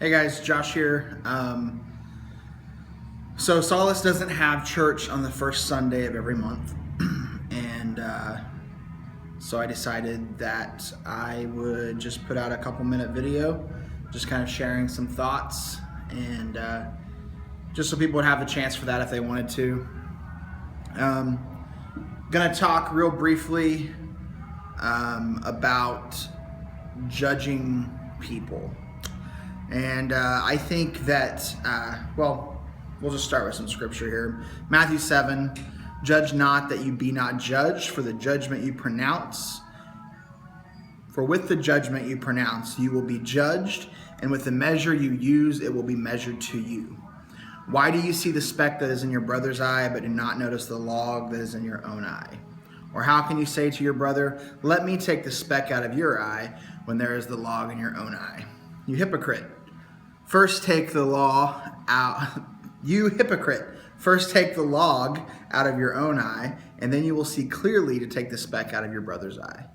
Hey guys, Josh here. So Solace doesn't have church on the first Sunday of every month, and so I decided that I would just put out a couple-minute video, just kind of sharing some thoughts, and just so people would have the chance for that if they wanted to. Gonna talk real briefly about judging people. And I think that, we'll just start with some scripture here. Matthew 7, judge not that you be not judged, for the judgment you pronounce. For with the judgment you pronounce, you will be judged, and with the measure you use, it will be measured to you. Why do you see the speck that is in your brother's eye, but do not notice the log that is in your own eye? Or how can you say to your brother, let me take the speck out of your eye, when there is the log in your own eye? You hypocrite. First take the law out. You hypocrite. First take the log out of your own eye, and then you will see clearly to take the speck out of your brother's eye.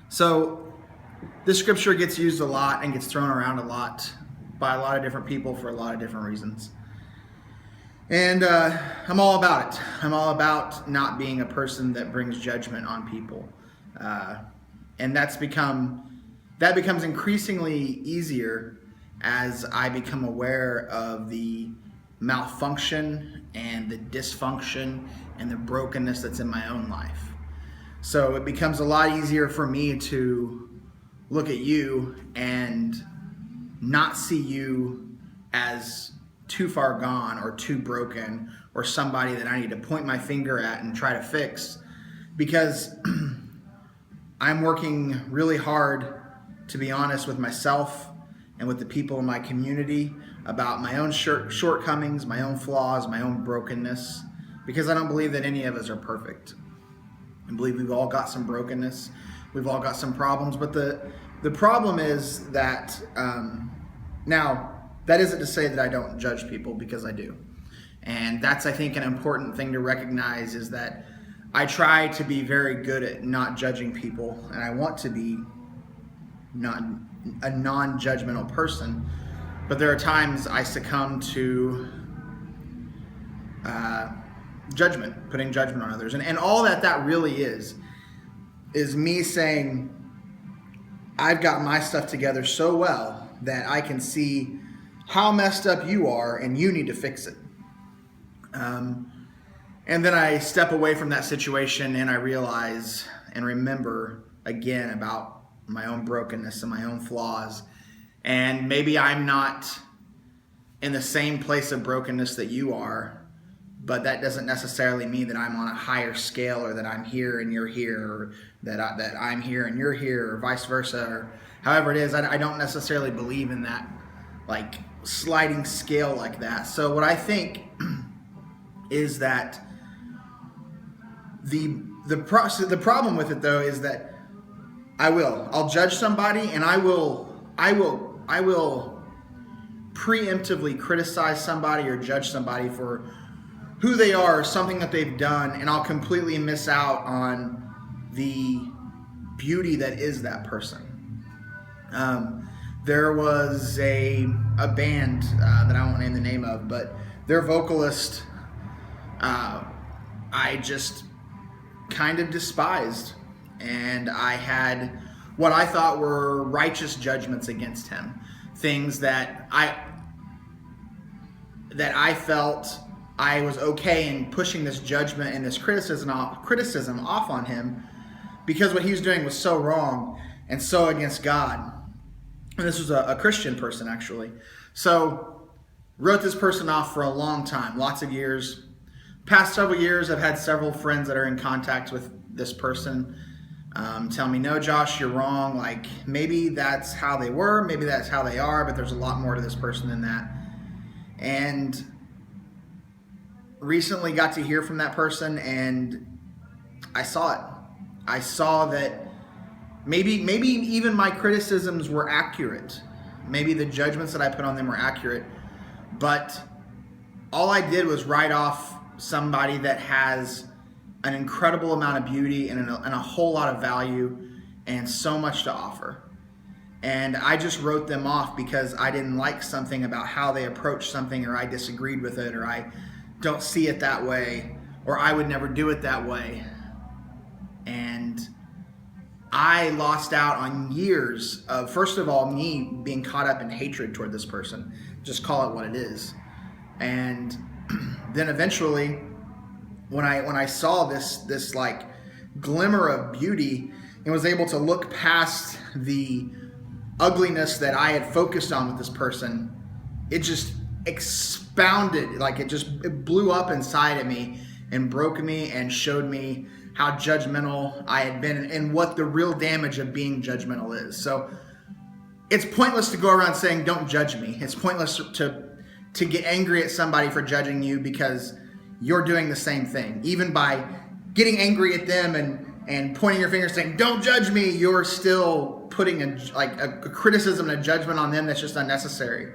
So this scripture gets used a lot and gets thrown around a lot by a lot of different people for a lot of different reasons. And I'm all about it. I'm all about not being a person that brings judgment on people. And that becomes increasingly easier as I become aware of the malfunction and the dysfunction and the brokenness that's in my own life. So it becomes a lot easier for me to look at you and not see you as too far gone or too broken or somebody that I need to point my finger at and try to fix, because I'm working really hard to be honest with myself and with the people in my community about my own shortcomings, my own flaws, my own brokenness, because I don't believe that any of us are perfect. I believe we've all got some brokenness, we've all got some problems, but the problem is that, now, that isn't to say that I don't judge people, because I do. And that's, I think, an important thing to recognize, is that I try to be very good at not judging people, and I want to be not a non-judgmental person, but there are times I succumb to judgment, putting judgment on others. And all that really is me saying, I've got my stuff together so well that I can see how messed up you are and you need to fix it. And then I step away from that situation and I realize and remember again about my own brokenness and my own flaws. And maybe I'm not in the same place of brokenness that you are, but that doesn't necessarily mean that I'm on a higher scale, or that I'm here and you're here, or that I'm here and you're here, or vice versa, or however it is. I don't necessarily believe in that like sliding scale like that. So what I think is that the problem with it though is that I'll judge somebody, and I will preemptively criticize somebody or judge somebody for who they are or something that they've done, and I'll completely miss out on the beauty that is that person. There was a band that I won't name the name of, but their vocalist I just kind of despised, and I had what I thought were righteous judgments against him, things that I felt I was okay in pushing this judgment and this criticism off on him, because what he was doing was so wrong and so against God. And this was a Christian person, actually. So wrote this person off for a long time, lots of years. Past several years, I've had several friends that are in contact with this person tell me, no, Josh, you're wrong. Like, maybe that's how they were, maybe that's how they are, but there's a lot more to this person than that. And recently got to hear from that person, and I saw it. I saw that maybe even my criticisms were accurate. Maybe the judgments that I put on them were accurate, but all I did was write off somebody that has an incredible amount of beauty and a whole lot of value and so much to offer. and I just wrote them off because I didn't like something about how they approached something, or I disagreed with it, or I don't see it that way, or I would never do it that way. And I lost out on years of, first of all, me being caught up in hatred toward this person. Just call it what it is. And then eventually, when I saw this like glimmer of beauty and was able to look past the ugliness that I had focused on with this person, it just expounded, like it blew up inside of me and broke me and showed me how judgmental I had been and what the real damage of being judgmental is. So it's pointless to go around saying, don't judge me. It's pointless to get angry at somebody for judging you, because you're doing the same thing. Even by getting angry at them and pointing your finger saying, don't judge me, you're still putting a criticism and a judgment on them that's just unnecessary.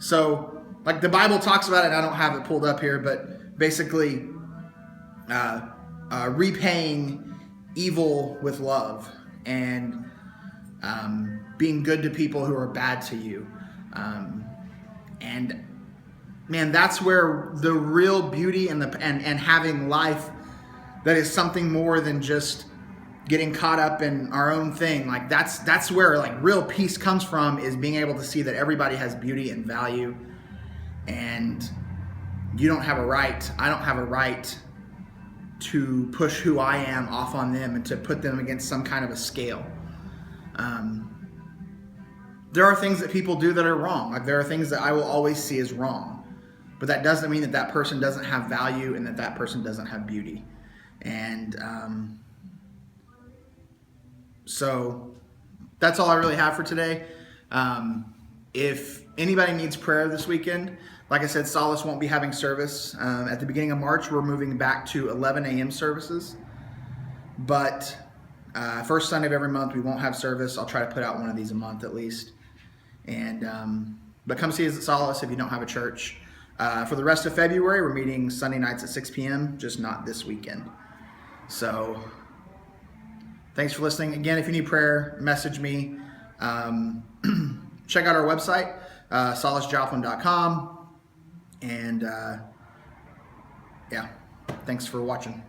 So like the Bible talks about it, I don't have it pulled up here, but basically repaying evil with love, and being good to people who are bad to you. And man, that's where the real beauty and having life that is something more than just getting caught up in our own thing. Like that's where like real peace comes from, is being able to see that everybody has beauty and value, and you don't have a right, I don't have a right to push who I am off on them and to put them against some kind of a scale. There are things that people do that are wrong. Like there are things that I will always see as wrong, but that doesn't mean that that person doesn't have value and that that person doesn't have beauty. And so that's all I really have for today. If anybody needs prayer this weekend, like I said, Solace won't be having service. At the beginning of March, we're moving back to 11 a.m. services. But first Sunday of every month, we won't have service. I'll try to put out one of these a month at least. And but come see us at Solace if you don't have a church. For the rest of February, we're meeting Sunday nights at 6 p.m., just not this weekend. So thanks for listening. Again, if you need prayer, message me. Check out our website, solacejoplin.com. And yeah, thanks for watching.